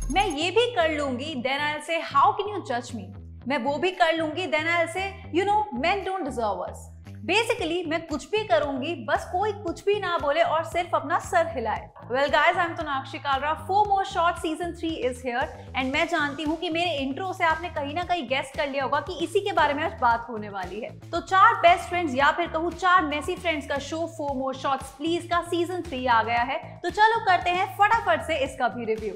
मैं ये भी कर लूंगी, then I will say how can you जज मी। मैं वो भी कर लूंगी, then I will say you know men don't deserve us. Basically मैं कुछ भी करूंगी, बस कोई कुछ भी ना बोले और सिर्फ अपना सर हिलाए। Well guys, I am Sonakshi Kalra. 4 more short season 3 is here and मैं जानती हूँ कि मेरे इंट्रो से आपने कहीं ना कहीं गेस कर लिया होगा कि इसी के बारे में आज बात होने वाली है। तो 4 बेस्ट फ्रेंड्स या फिर कहूँ 4 मेसी फ्रेंड्स का शो 4 more shots प्लीज का सीजन 3 आ गया है। तो चलो करते हैं फटाफट से इसका भी रिव्यू।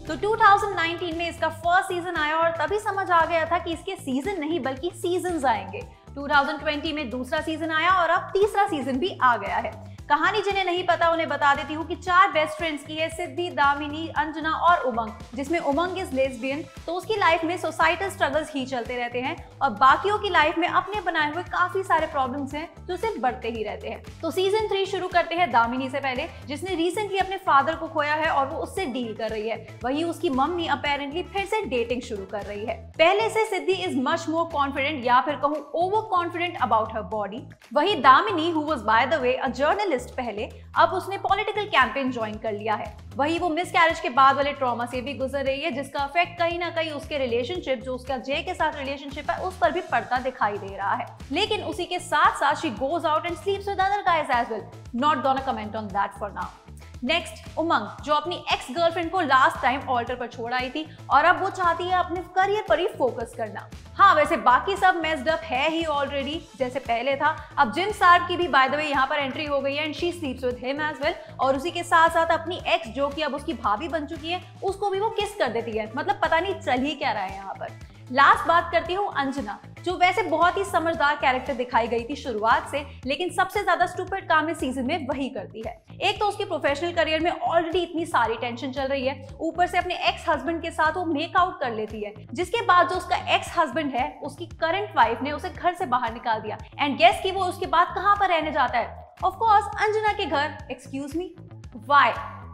तो 2019 में इसका फर्स्ट सीजन आया और तभी समझ आ गया था कि इसके सीजन नहीं बल्कि सीजन्स आएंगे। 2020 में दूसरा सीजन आया और अब तीसरा सीजन भी आ गया है। कहानी जिन्हें नहीं पता उन्हें बता देती हूँ कि 4 बेस्ट फ्रेंड्स की है, सिद्धि, दामिनी, अंजना और उमंग, जिसमें उमंग इज लेस्बियन। तो उसकी लाइफ में सोसाइटल स्ट्रगल्स ही चलते रहते हैं और बाकियों की लाइफ में अपने बनाए हुए काफी सारे प्रॉब्लम्स हैं जो सिर्फ बढ़ते ही रहते हैं। तो सीजन 3 शुरू करते हैं दामिनी से पहले, जिसने रिसेंटली अपने फादर को खोया है और वो उससे डील कर रही है। वहीं उसकी मम्मी अपेरेंटली फिर से डेटिंग शुरू कर रही है। पहले से Siddhi is much more confident या फिर कहूँ over confident about her body. वहीं Damini, who was by the way a journalist पहले, अब उसने पॉलिटिकल कैंपेन ज्वाइन कर लिया है। वही वो मिस कैरेज के बाद वाले ट्रॉमा से भी गुजर रही है, जिसका इफेक्ट कहीं ना कहीं उसके रिलेशनशिप, जो उसका जे के साथ रिलेशनशिप है, उस पर भी पड़ता दिखाई दे रहा है। लेकिन उसी के साथ साथ she goes out and sleeps with other guys as well. Not gonna comment on that for now. Next Umang, जो अपनी एक्स गर्लफ्रेंड को लास्ट टाइम ऑल्टर पर छोड़ आई थी और अब वो चाहती है अपने करियर पर ही फोकस करना। हाँ, वैसे बाकी सब मेस्ड अप है ही ऑलरेडी, जैसे पहले था। अब जिम सार्ब की भी बाय द वे यहाँ पर एंट्री हो गई है and she sleeps with him as well. और उसी के साथ साथ अपनी एक्स, जो कि अब उसकी भाभी बन चुकी है, उसको भी वो किस कर देती है। मतलब पता नहीं चल ही क्या रहा है यहाँ पर। लास्ट बात करती हूँ अंजना, जो वैसे बहुत ही समझदार कैरेक्टर दिखाई गई थी शुरुआत से, लेकिन सबसे ज्यादा स्टूपिड काम इस सीजन में वही करती है। एक तो उसकी प्रोफेशनल करियर में ऑलरेडी इतनी सारी टेंशन चल रही है, ऊपर से अपने एक्स हस्बैंड के साथ वो मेक आउट कर लेती है, जिसके बाद जो उसका एक्स हस्बैंड है, उसकी करंट वाइफ ने उसे घर से बाहर निकाल दिया। एंड गेस कि वो उसके बाद कहाँ पर रहने जाता है? ऑफ कोर्स अंजना के घर। Excuse me, why?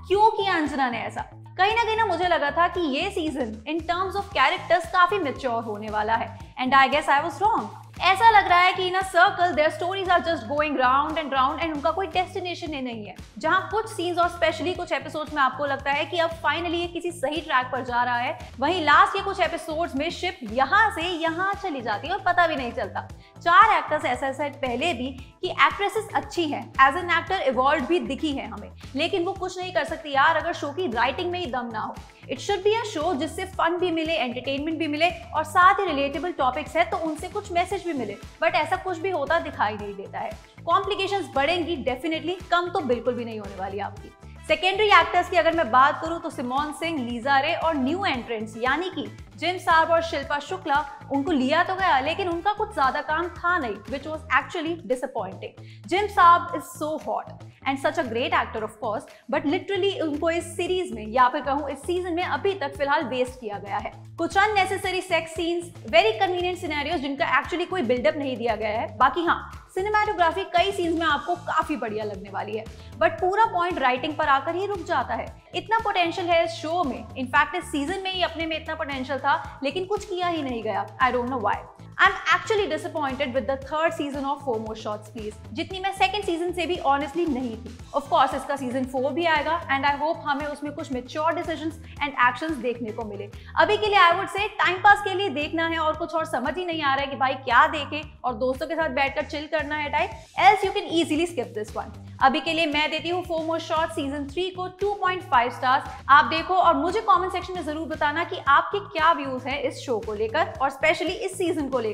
क्यों किया अंजना ने ऐसा? कहीं ना मुझे लगा था कि ये season in terms of characters काफी मैच्योर होने वाला है and I guess I was wrong. ऐसा लग रहा है कि in a circle their stories are just going round and उनका कोई डेस्टिनेशन ही नहीं है। जहां कुछ सीन्स और स्पेशली कुछ एपिसोड्स में आपको लगता है कि अब फाइनली ये किसी सही ट्रैक पर जा रहा है, वहीं लास्ट के कुछ एपिसोड्स में शिप यहां से यहां चली जाती है और पता भी नहीं चलता। 4 एक्टर्स ऐसा सेट पहले भी कि एक्ट्रेसेस अच्छी हैं, एज एन एक्टर इवॉल्व भी दिखी है हमें, लेकिन वो कुछ नहीं कर सकती यार अगर शो की राइटिंग में ही दम ना हो। It should be a show जिससे फन भी मिले, एंटरटेनमेंट भी मिले और साथ ही रिलेटेबल टॉपिक्स है तो उनसे कुछ मैसेज भी मिले, बट ऐसा कुछ भी होता दिखाई नहीं देता है। कॉम्प्लिकेशंस बढ़ेंगी डेफिनेटली, कम तो बिल्कुल भी नहीं होने वाली आपकी। सेकेंडरी एक्टर्स की अगर मैं बात करूं तो सिमोन सिंह, लीजा रे और न्यू एंट्रेंट्स यानी कि जिम सार्ब और शिल्पा शुक्ला, उनको लिया तो गया लेकिन उनका कुछ ज्यादा काम था नहीं, which was actually disappointing. Gym Sarbh is so hot and such a great actor of course, but literally उनको इस सीरीज में या फिर कहूँ इस सीजन में अभी तक फिलहाल वेस्ट किया गया है। कुछ unnecessary sex scenes, very convenient scenarios जिनका एक्चुअली कोई बिल्डअप नहीं दिया गया है। बाकी हाँ, सिनेमेटोग्राफी कई सीन्स में आपको काफी बढ़िया लगने वाली है, बट पूरा पॉइंट राइटिंग पर आकर ही रुक जाता है। इतना पोटेंशियल है इस शो में, इनफैक्ट इस सीजन में ही अपने में इतना पोटेंशियल था लेकिन कुछ किया ही नहीं गया। I don't know why. I'm actually disappointed with the third season of 4 more shots please, जितनी मैं सेकंड सीजन से भी ऑनेस्टली नहीं थी। ऑफ कोर्स इसका सीजन 4 भी आएगा एंड आई होप हमें उसमें कुछ मैच्योर डिसीजंस एंड एक्शंस देखने को मिले। अभी के लिए I would say time pass के लिए देखना है और कुछ और समझ ही नहीं आ रहा है कि भाई क्या देखें और दोस्तों के साथ बैठकर चिल करना है type, else you can easily skip this one. अभी के लिए मैं देती हूँ 4 more shots सीजन 3 को 2.5 स्टार्स। आप देखो और मुझे कमेंट सेक्शन में जरूर बताना कि आपके क्या व्यूज हैं इस शो को लेकर और स्पेशली इस सीजन को लेकर।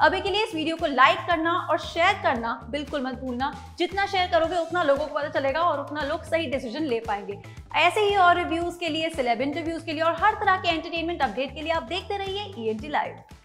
अभी के लिए इस वीडियो को लाइक करना और शेयर करना बिल्कुल मत भूलना। जितना शेयर करोगे उतना लोगों को पता चलेगा और उतना लोग सही डिसीजन ले पाएंगे। ऐसे ही और रिव्यूज के लिए, सेलेब इंटरव्यूज के लिए और हर तरह के एंटरटेनमेंट अपडेट के लिए आप देखते रहिए ENT लाइव।